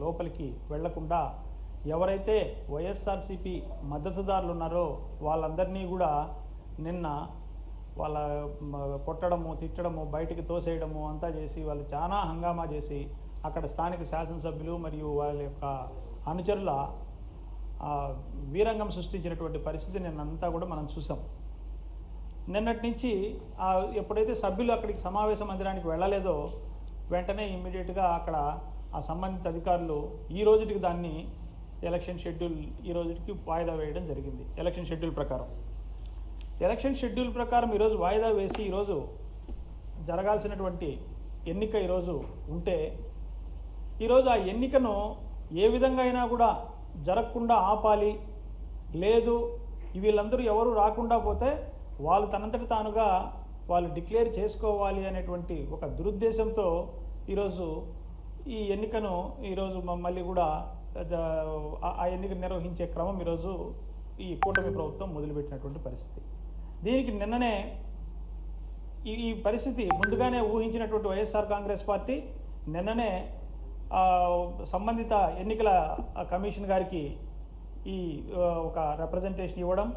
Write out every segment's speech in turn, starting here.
లోపలికి వెళ్లకుండా ఎవరైతే వైఎస్ఆర్సీపీ మద్దతుదారులు ఉన్నారో వాళ్ళందరినీ కూడా నిన్న వాళ్ళ కొట్టడము, తిట్టడము, బయటికి తోసేయడము అంతా చేసి వాళ్ళు చాలా హంగామా చేసి అక్కడ స్థానిక శాసనసభ్యులు మరియు వాళ్ళ యొక్క అనుచరుల వీరంగం సృష్టించినటువంటి పరిస్థితి నిన్నంతా కూడా మనం చూసాం. నిన్నటి నుంచి ఎప్పుడైతే సభ్యులు అక్కడికి సమావేశ మందిరానికి వెళ్ళలేదో వెంటనే ఇమ్మీడియట్గా అక్కడ ఆ సంబంధిత అధికారులు ఈ రోజుకి దాన్ని ఎలక్షన్ షెడ్యూల్ ఈ రోజుకి వాయిదా వేయడం జరిగింది. ఎలక్షన్ షెడ్యూల్ ప్రకారం ఈరోజు వాయిదా వేసి ఈరోజు జరగాల్సినటువంటి ఎన్నిక ఈరోజు ఉంటే ఈరోజు ఆ ఎన్నికను ఏ విధంగా అయినా కూడా జరగకుండా ఆపాలి, లేదు వీళ్ళందరూ ఎవరు రాకుండా పోతే వాళ్ళు తనంతటి తానుగా వాళ్ళు డిక్లేర్ చేసుకోవాలి అనేటువంటి ఒక దురుద్దేశంతో ఈరోజు ఈ ఎన్నికను ఈరోజు మళ్ళీ కూడా ఆ ఎన్నికను నిర్వహించే క్రమం ఈరోజు ఈ కూటమి ప్రభుత్వం మొదలుపెట్టినటువంటి పరిస్థితి. దీనికి నిన్ననే ఈ పరిస్థితి ముందుగానే ఊహించినటువంటి వైఎస్ఆర్ కాంగ్రెస్ పార్టీ నిన్ననే సంబంధిత ఎన్నికల కమిషన్ గారికి ఈ ఒక రిప్రజెంటేషన్ ఇవ్వడం,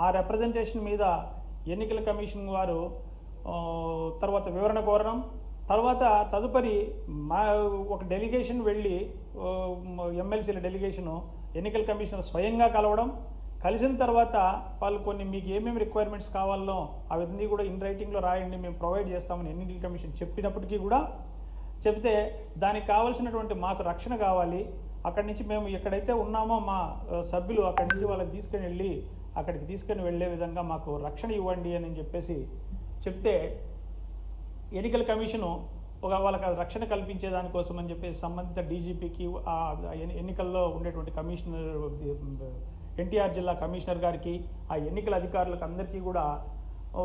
ఆ రిప్రజెంటేషన్ మీద ఎన్నికల కమిషన్ వారు తర్వాత వివరణ కోరడం, తర్వాత తదుపరి ఒక డెలిగేషన్ వెళ్ళి ఎమ్మెల్సీల డెలిగేషను ఎన్నికల కమిషనర్ స్వయంగా కలవడం, కలిసిన తర్వాత వాళ్ళు కొన్ని మీకు ఏమేమి రిక్వైర్మెంట్స్ కావాలో అవన్నీ కూడా ఇన్ రైటింగ్లో రాయండి, మేము ప్రొవైడ్ చేస్తామని ఎన్నికల కమిషన్ చెప్పినప్పటికీ కూడా చెప్తే దానికి కావాల్సినటువంటి మాకు రక్షణ కావాలి, అక్కడి నుంచి మేము ఎక్కడైతే ఉన్నామో మా సభ్యులు అక్కడి నుంచి వాళ్ళకి అక్కడికి తీసుకొని వెళ్ళే విధంగా మాకు రక్షణ ఇవ్వండి అని చెప్పేసి చెప్తే ఎన్నికల కమిషను వాళ్ళకి రక్షణ కల్పించే దానికోసం అని చెప్పేసి సంబంధిత డీజీపీకి ఎన్నికల్లో ఉండేటువంటి కమిషనర్ ఎన్టీఆర్ జిల్లా కమిషనర్ గారికి ఆ ఎన్నికల అధికారులకు అందరికీ కూడా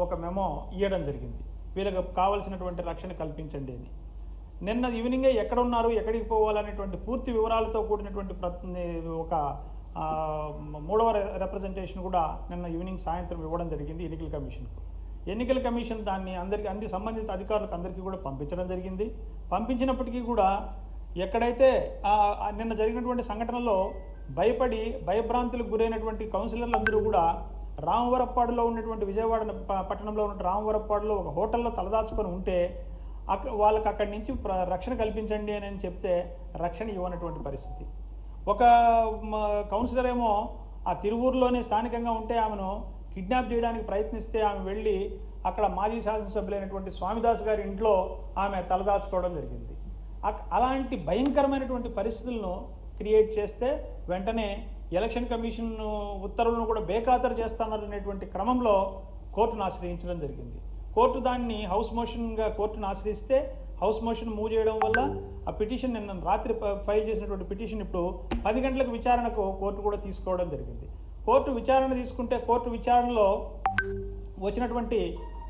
ఒక మెమో ఇవ్వడం జరిగింది, వీళ్ళకి కావాల్సినటువంటి రక్షణ కల్పించండి అని. నిన్న ఈవినింగే ఎక్కడ ఉన్నారు, ఎక్కడికి పోవాలనేటువంటి పూర్తి వివరాలతో కూడినటువంటి ఒక 3వ రిప్రజెంటేషన్ కూడా నిన్న ఈవినింగ్ సాయంత్రం ఇవ్వడం జరిగింది ఎన్నికల కమిషన్కు. ఎన్నికల కమిషన్ దాన్ని అన్ని సంబంధిత అధికారులకు అందరికీ కూడా పంపించడం జరిగింది. పంపించినప్పటికీ కూడా ఎక్కడైతే నిన్న జరిగినటువంటి సంఘటనలో భయభ్రాంతులకు గురైనటువంటి కౌన్సిలర్లు అందరూ కూడా రామవరప్పాడులో ఉన్నటువంటి విజయవాడ పట్టణంలో ఉన్న రామవరప్పాడులో ఒక హోటల్లో తలదాచుకొని ఉంటే వాళ్ళకి అక్కడి నుంచి రక్షణ కల్పించండి అని చెప్తే రక్షణ ఇవ్వనటువంటి పరిస్థితి. ఒక కౌన్సిలర్ ఏమో ఆ తిరువూరులోనే స్థానికంగా ఉంటే ఆమెను కిడ్నాప్ చేయడానికి ప్రయత్నిస్తే ఆమె వెళ్ళి అక్కడ మాజీ శాసనసభ్యులైనటువంటి స్వామిదాస్ గారి ఇంట్లో ఆమె తలదాచుకోవడం జరిగింది. అలాంటి భయంకరమైనటువంటి పరిస్థితులను క్రియేట్ చేస్తే వెంటనే ఎలక్షన్ కమిషన్ ఉత్తర్వులను కూడా బేఖాతరు చేస్తున్నారనేటువంటి క్రమంలో కోర్టును ఆశ్రయించడం జరిగింది. కోర్టు దాన్ని హౌస్ మోషన్గా కోర్టును ఆశ్రయిస్తే హౌస్ మోషన్ మూవ్ చేయడం వల్ల ఆ పిటిషన్ నిన్న రాత్రి ఫైల్ చేసినటువంటి పిటిషన్ ఇప్పుడు 10 గంటలకు విచారణకు కోర్టు కూడా తీసుకోవడం జరిగింది. కోర్టు విచారణ తీసుకుంటే కోర్టు విచారణలో వచ్చినటువంటి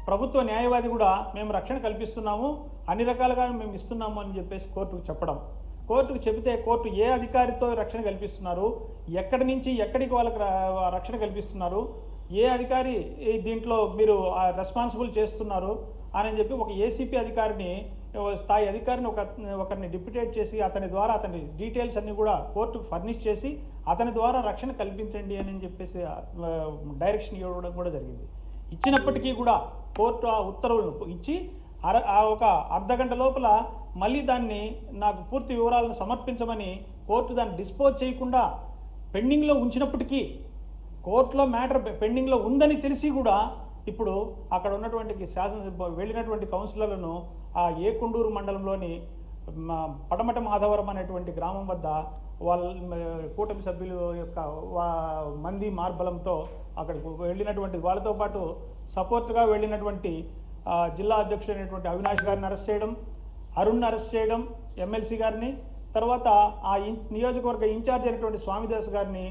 ప్రభుత్వ న్యాయవాది కూడా మేము రక్షణ కల్పిస్తున్నాము, అన్ని రకాలుగా మేము ఇస్తున్నాము అని చెప్పేసి కోర్టుకు చెప్పడం. కోర్టుకు చెబితే కోర్టు ఏ అధికారితో రక్షణ కల్పిస్తున్నారు, ఎక్కడి నుంచి ఎక్కడికి వాళ్ళకి రక్షణ కల్పిస్తున్నారు, ఏ అధికారి దీంట్లో మీరు రెస్పాన్సిబుల్ చేస్తున్నారు అని చెప్పి ఒక ఏసీపీ అధికారిని స్థాయి అధికారిని ఒకరిని డిప్యూటేట్ చేసి అతని ద్వారా అతని డీటెయిల్స్ అన్ని కూడా కోర్టుకు ఫర్నిష్ చేసి అతని ద్వారా రక్షణ కల్పించండి అని చెప్పేసి డైరెక్షన్ ఇవ్వడం కూడా జరిగింది. ఇచ్చినప్పటికీ కూడా కోర్టు ఆ ఉత్తర్వులను ఇచ్చి ఒక అర్ధగంట లోపల మళ్ళీ దాన్ని నాకు పూర్తి వివరాలను సమర్పించమని కోర్టు దాన్ని డిస్పోజ్ చేయకుండా పెండింగ్లో ఉంచినప్పటికీ కోర్టులో మ్యాటర్ పెండింగ్లో ఉందని తెలిసి కూడా ఇప్పుడు అక్కడ ఉన్నటువంటి శాసనసభ వెళ్ళినటువంటి కౌన్సిలర్లను ఆ ఏకుండూరు మండలంలోని పడమట మాధవరం అనేటువంటి గ్రామం వద్ద వాళ్ళ కూటమి సభ్యుల యొక్క మంది మార్బలంతో అక్కడికి వెళ్ళినటువంటి వాళ్ళతో పాటు సపోర్ట్గా వెళ్ళినటువంటి జిల్లా అధ్యక్షుడైనటువంటి అవినాష్ గారిని అరెస్ట్ చేయడం, అరుణ్ని అరెస్ట్ చేయడం, ఎమ్మెల్సీ గారిని, తర్వాత ఆ నియోజకవర్గ ఇన్ఛార్జ్ అయినటువంటి స్వామిదాస్ గారిని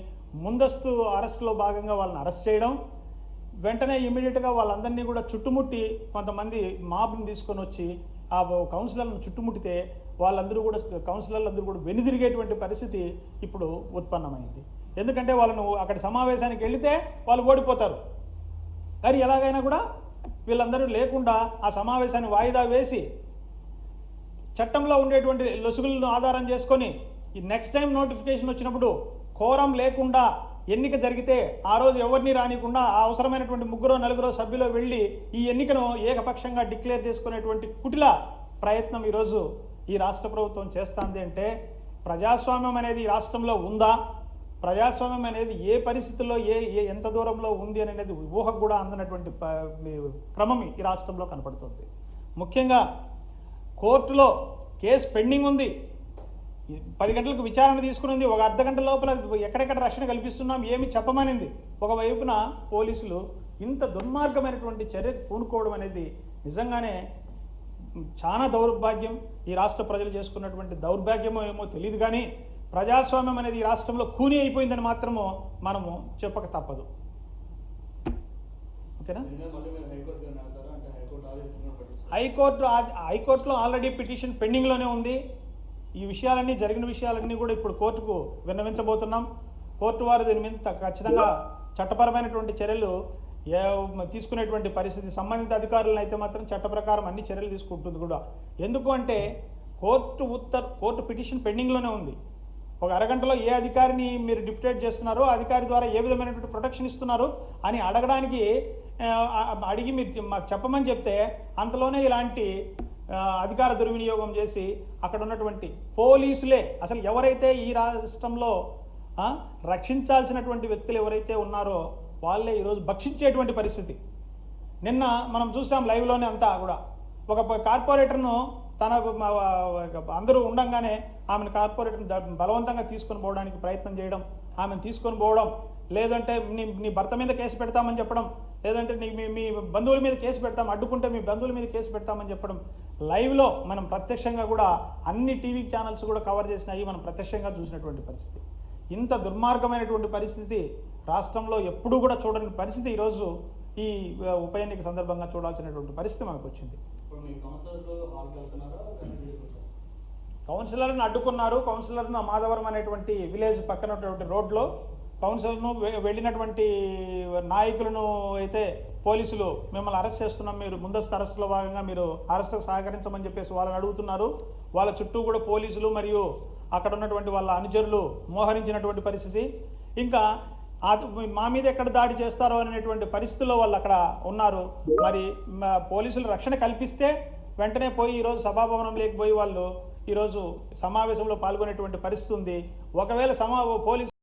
ముందస్తు అరెస్టులో భాగంగా వాళ్ళని అరెస్ట్ చేయడం, వెంటనే ఇమీడియట్గా వాళ్ళందరినీ కూడా చుట్టుముట్టి కొంతమంది మాబ్ని తీసుకొని వచ్చి ఆ కౌన్సిలర్లను చుట్టుముట్టితే కౌన్సిలర్లందరూ కూడా వెనుదిరిగేటువంటి పరిస్థితి ఇప్పుడు ఉత్పన్నమైంది. ఎందుకంటే వాళ్ళను అక్కడ సమావేశానికి వెళితే వాళ్ళు ఓడిపోతారు, కానీ ఎలాగైనా కూడా వీళ్ళందరూ లేకుండా ఆ సమావేశాన్ని వాయిదా వేసి చట్టంలో ఉండేటువంటి లొసుగులను ఆధారం చేసుకొని ఈ నెక్స్ట్ టైం నోటిఫికేషన్ వచ్చినప్పుడు కోరం లేకుండా ఎన్నిక జరిగితే ఆ రోజు ఎవరిని రానికుండా ఆ అవసరమైనటువంటి ముగ్గురో నలుగురో సభ్యులు వెళ్ళి ఈ ఎన్నికను ఏకపక్షంగా డిక్లేర్ చేసుకునేటువంటి కుటిల ప్రయత్నం ఈరోజు ఈ రాష్ట్ర ప్రభుత్వం చేస్తుంది అంటే ప్రజాస్వామ్యం అనేది ఈ రాష్ట్రంలో ఉందా, ప్రజాస్వామ్యం అనేది ఏ పరిస్థితుల్లో ఎంత దూరంలో ఉంది అనేది ఊహకు కూడా అందనటువంటి క్రమం ఈ రాష్ట్రంలో కనపడుతుంది. ముఖ్యంగా కోర్టులో కేసు పెండింగ్ ఉంది, 10 గంటలకు విచారణ తీసుకుని ఒక అర్ధ గంట లోపల ఎక్కడెక్కడ రక్షణ కల్పిస్తున్నాం ఏమి చెప్పమనింది. ఒకవైపున పోలీసులు ఇంత దుర్మార్గమైనటువంటి చర్యకు పూనుకోవడం అనేది నిజంగానే చాలా దౌర్భాగ్యం. ఈ రాష్ట్ర ప్రజలు చేసుకున్నటువంటి దౌర్భాగ్యమో ఏమో తెలియదు, కానీ ప్రజాస్వామ్యం అనేది ఈ రాష్ట్రంలో కూని అయిపోయిందని మాత్రము మనము చెప్పక తప్పదు. ఓకేనా? హైకోర్టులో ఆల్రెడీ పిటిషన్ పెండింగ్లోనే ఉంది. ఈ విషయాలన్నీ జరిగిన విషయాలన్నీ కూడా ఇప్పుడు కోర్టుకు విన్నవించబోతున్నాం. కోర్టు వారు దీని మీద ఖచ్చితంగా చట్టపరమైనటువంటి చర్యలు తీసుకునేటువంటి పరిస్థితి, సంబంధిత అధికారులను అయితే మాత్రం చట్ట ప్రకారం అన్ని చర్యలు తీసుకుంటుంది కూడా. ఎందుకు అంటే కోర్టు పిటిషన్ పెండింగ్లోనే ఉంది. ఒక అరగంటలో ఏ అధికారిని మీరు డిప్యూటేట్ చేస్తున్నారో అధికారి ద్వారా ఏ విధమైనటువంటి ప్రొటెక్షన్ ఇస్తున్నారు అని అడిగి మీరు మాకు చెప్పమని చెప్తే అంతలోనే ఇలాంటి అధికార దుర్వినియోగం చేసి అక్కడ ఉన్నటువంటి పోలీసులే అసలు ఎవరైతే ఈ రాష్ట్రంలో రక్షించాల్సినటువంటి వ్యక్తులు ఎవరైతే ఉన్నారో వాళ్ళే ఈరోజు భక్షించేటువంటి పరిస్థితి. నిన్న మనం చూసాం లైవ్లోనే అంతా కూడా ఒక కార్పొరేటర్ను తన అందరూ ఉండంగానే ఆమెను కార్పొరేటర్ని బలవంతంగా తీసుకొని పోవడానికి ప్రయత్నం చేయడం, ఆమెను తీసుకొని పోవడం, లేదంటే నీ భర్త మీద కేసు పెడతామని చెప్పడం, లేదంటే మీ బంధువుల మీద కేసు పెడతాం, అడ్డుకుంటే మీ బంధువుల మీద కేసు పెడతామని చెప్పడం లైవ్లో మనం ప్రత్యక్షంగా కూడా అన్ని టీవీ ఛానల్స్ కూడా కవర్ చేసినాయి, మనం ప్రత్యక్షంగా చూసినటువంటి పరిస్థితి. ఇంత దుర్మార్గమైనటువంటి పరిస్థితి రాష్ట్రంలో ఎప్పుడూ కూడా చూడని పరిస్థితి ఈరోజు ఈ ఉప ఎన్నిక సందర్భంగా చూడాల్సినటువంటి పరిస్థితి మనకు వచ్చింది. కౌన్సిలర్ను అడ్డుకున్నారు. కౌన్సిలర్ను మాధవరం అనేటువంటి విలేజ్ పక్కన ఉన్నటువంటి రోడ్లో కౌన్సిలర్ను వెళ్ళినటువంటి నాయకులను అయితే పోలీసులు మిమ్మల్ని అరెస్ట్ చేస్తున్నాం, మీరు ముందస్తు అరెస్టులో భాగంగా మీరు అరెస్టుకు సహకరించమని చెప్పేసి వాళ్ళని అడుగుతున్నారు. వాళ్ళ చుట్టూ కూడా పోలీసులు మరియు అక్కడ ఉన్నటువంటి వాళ్ళ అనుచరులు మోహరించినటువంటి పరిస్థితి. ఇంకా మా మీద ఎక్కడ దాడి చేస్తారో అనేటువంటి పరిస్థితుల్లో వాళ్ళు అక్కడ ఉన్నారు. మరి పోలీసులు రక్షణ కల్పిస్తే వెంటనే పోయి ఈరోజు సభాభవనం లేకపోయి వాళ్ళు ఈరోజు సమావేశంలో పాల్గొనేటువంటి పరిస్థితి ఉంది. ఒకవేళ పోలీసు